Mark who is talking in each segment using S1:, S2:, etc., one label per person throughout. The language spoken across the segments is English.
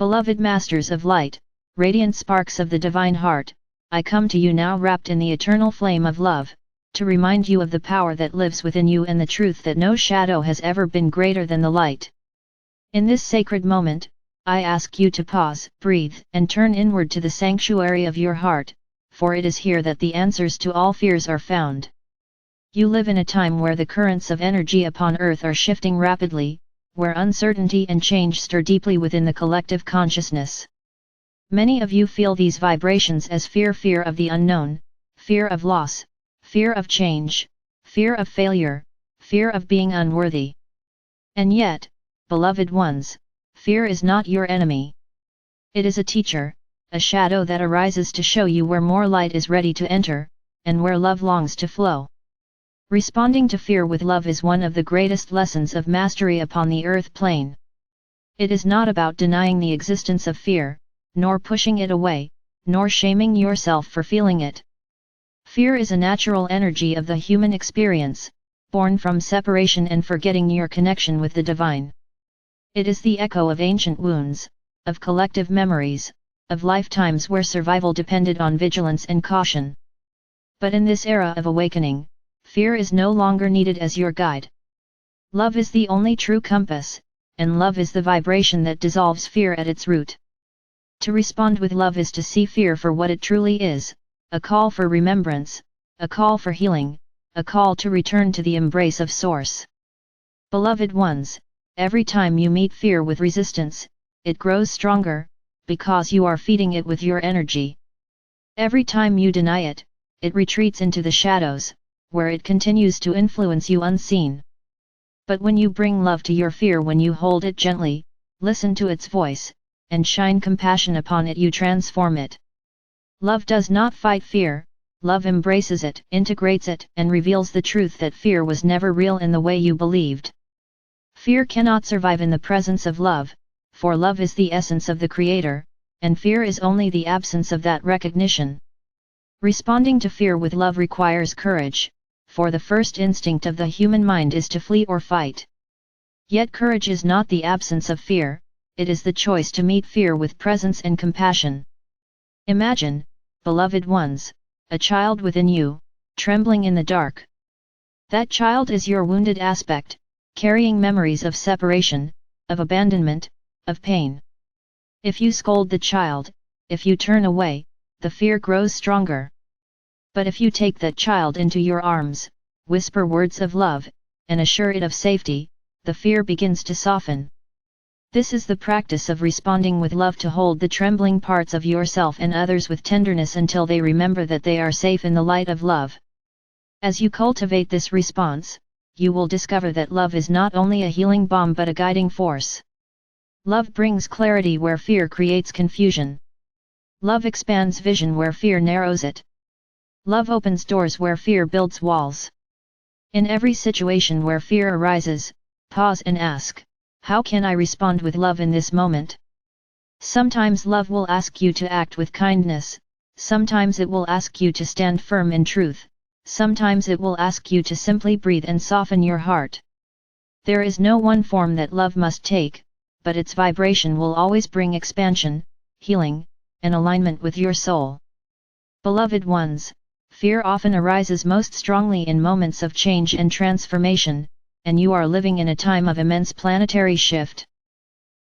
S1: Beloved Masters of Light, radiant sparks of the Divine Heart, I come to you now wrapped in the eternal flame of love, to remind you of the power that lives within you and the truth that no shadow has ever been greater than the light. In this sacred moment, I ask you to pause, breathe, and turn inward to the sanctuary of your heart, for it is here that the answers to all fears are found. You live in a time where the currents of energy upon earth are shifting rapidly, where uncertainty and change stir deeply within the collective consciousness. Many of you feel these vibrations as fear of the unknown, fear of loss, fear of change, fear of failure, fear of being unworthy. And yet, beloved ones, fear is not your enemy. It is a teacher, a shadow that arises to show you where more light is ready to enter, and where love longs to flow. Responding to fear with love is one of the greatest lessons of mastery upon the earth plane. It is not about denying the existence of fear, nor pushing it away, nor shaming yourself for feeling it. Fear is a natural energy of the human experience, born from separation and forgetting your connection with the divine. It is the echo of ancient wounds, of collective memories, of lifetimes where survival depended on vigilance and caution. But in this era of awakening, fear is no longer needed as your guide. Love is the only true compass, and love is the vibration that dissolves fear at its root. To respond with love is to see fear for what it truly is, a call for remembrance, a call for healing, a call to return to the embrace of Source. Beloved ones, every time you meet fear with resistance, it grows stronger, because you are feeding it with your energy. Every time you deny it, it retreats into the shadows, where it continues to influence you unseen. But when you bring love to your fear, when you hold it gently, listen to its voice, and shine compassion upon it, you transform it. Love does not fight fear, love embraces it, integrates it, and reveals the truth that fear was never real in the way you believed. Fear cannot survive in the presence of love, for love is the essence of the Creator, and fear is only the absence of that recognition. Responding to fear with love requires courage, for the first instinct of the human mind is to flee or fight. Yet courage is not the absence of fear, it is the choice to meet fear with presence and compassion. Imagine, beloved ones, a child within you, trembling in the dark. That child is your wounded aspect, carrying memories of separation, of abandonment, of pain. If you scold the child, if you turn away, the fear grows stronger. But if you take that child into your arms, whisper words of love, and assure it of safety, the fear begins to soften. This is the practice of responding with love, to hold the trembling parts of yourself and others with tenderness until they remember that they are safe in the light of love. As you cultivate this response, you will discover that love is not only a healing balm but a guiding force. Love brings clarity where fear creates confusion. Love expands vision where fear narrows it. Love opens doors where fear builds walls. In every situation where fear arises, pause and ask, how can I respond with love in this moment? Sometimes love will ask you to act with kindness, sometimes it will ask you to stand firm in truth, sometimes it will ask you to simply breathe and soften your heart. There is no one form that love must take, but its vibration will always bring expansion, healing, and alignment with your soul. Beloved ones, fear often arises most strongly in moments of change and transformation, and you are living in a time of immense planetary shift.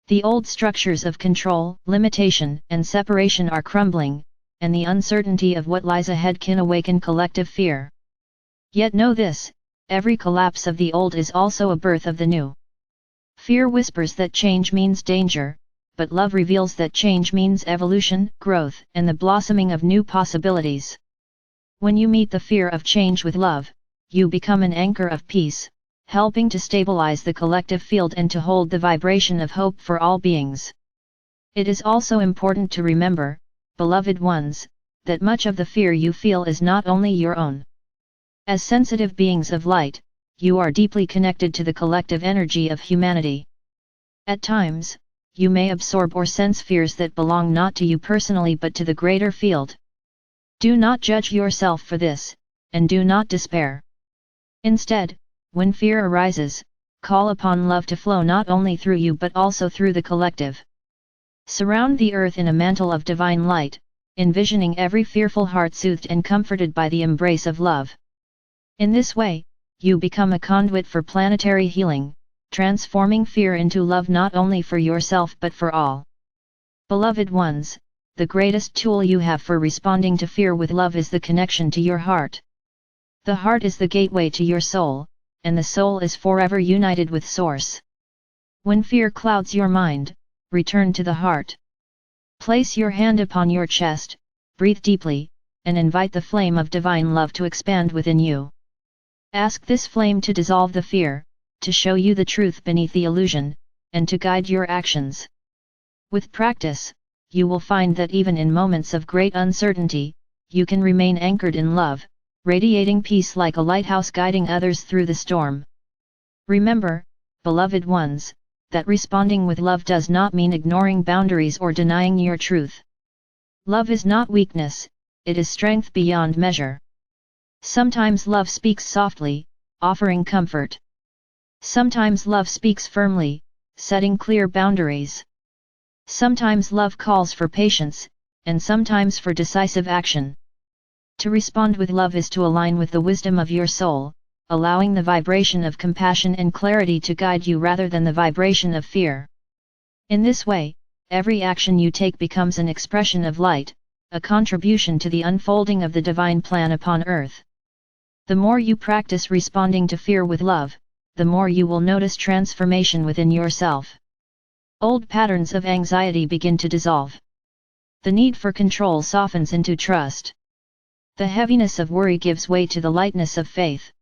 S1: The old structures of control, limitation, and separation are crumbling, and the uncertainty of what lies ahead can awaken collective fear. Yet know this, every collapse of the old is also a birth of the new. Fear whispers that change means danger, but love reveals that change means evolution, growth, and the blossoming of new possibilities. When you meet the fear of change with love, you become an anchor of peace, helping to stabilize the collective field and to hold the vibration of hope for all beings. It is also important to remember, beloved ones, that much of the fear you feel is not only your own. As sensitive beings of light, you are deeply connected to the collective energy of humanity. At times, you may absorb or sense fears that belong not to you personally but to the greater field. Do not judge yourself for this, and do not despair. Instead, when fear arises, call upon love to flow not only through you but also through the collective. Surround the earth in a mantle of divine light, envisioning every fearful heart soothed and comforted by the embrace of love. In this way, you become a conduit for planetary healing, transforming fear into love not only for yourself but for all. Beloved ones, the greatest tool you have for responding to fear with love is the connection to your heart. The heart is the gateway to your soul, and the soul is forever united with Source. When fear clouds your mind, return to the heart. Place your hand upon your chest, breathe deeply, and invite the flame of divine love to expand within you. Ask this flame to dissolve the fear, to show you the truth beneath the illusion, and to guide your actions. With practice, you will find that even in moments of great uncertainty, you can remain anchored in love, radiating peace like a lighthouse guiding others through the storm. Remember, beloved ones, that responding with love does not mean ignoring boundaries or denying your truth. Love is not weakness, it is strength beyond measure. Sometimes love speaks softly, offering comfort. Sometimes love speaks firmly, setting clear boundaries. Sometimes love calls for patience, and sometimes for decisive action. To respond with love is to align with the wisdom of your soul, allowing the vibration of compassion and clarity to guide you rather than the vibration of fear. In this way, every action you take becomes an expression of light, a contribution to the unfolding of the divine plan upon earth. The more you practice responding to fear with love, the more you will notice transformation within yourself. Old patterns of anxiety begin to dissolve. The need for control softens into trust. The heaviness of worry gives way to the lightness of faith.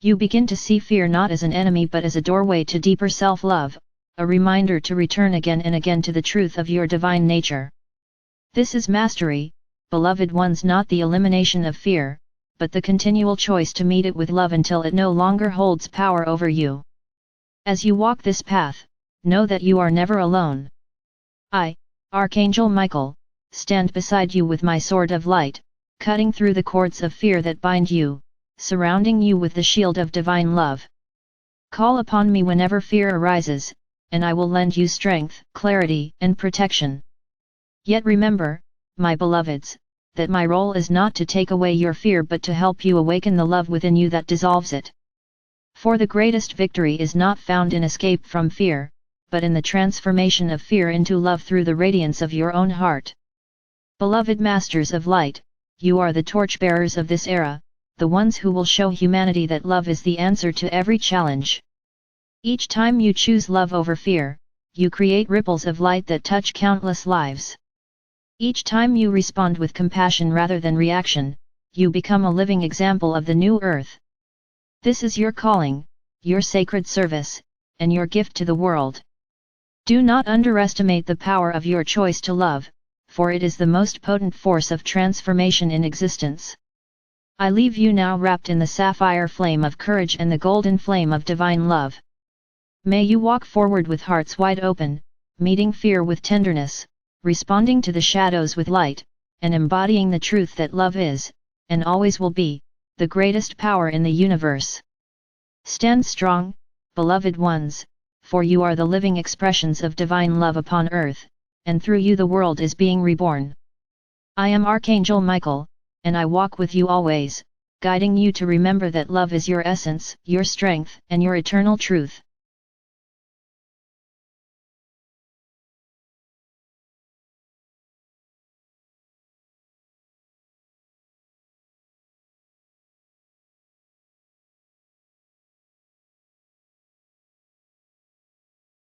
S1: You begin to see fear not as an enemy but as a doorway to deeper self-love, a reminder to return again and again to the truth of your divine nature. This is mastery, beloved ones, not the elimination of fear, but the continual choice to meet it with love until it no longer holds power over you. As you walk this path, know that you are never alone. I, Archangel Michael, stand beside you with my sword of light, cutting through the cords of fear that bind you, surrounding you with the shield of divine love. Call upon me whenever fear arises, and I will lend you strength, clarity, and protection. Yet remember, my beloveds, that my role is not to take away your fear but to help you awaken the love within you that dissolves it. For the greatest victory is not found in escape from fear, but in the transformation of fear into love through the radiance of your own heart. Beloved masters of light, you are the torchbearers of this era, the ones who will show humanity that love is the answer to every challenge. Each time you choose love over fear, you create ripples of light that touch countless lives. Each time you respond with compassion rather than reaction, you become a living example of the new earth. This is your calling, your sacred service, and your gift to the world. Do not underestimate the power of your choice to love, for it is the most potent force of transformation in existence. I leave you now wrapped in the sapphire flame of courage and the golden flame of divine love. May you walk forward with hearts wide open, meeting fear with tenderness, responding to the shadows with light, and embodying the truth that love is, and always will be, the greatest power in the universe. Stand strong, beloved ones, for you are the living expressions of divine love upon earth, and through you the world is being reborn. I am Archangel Michael, and I walk with you always, guiding you to remember that love is your essence, your strength, and your eternal truth.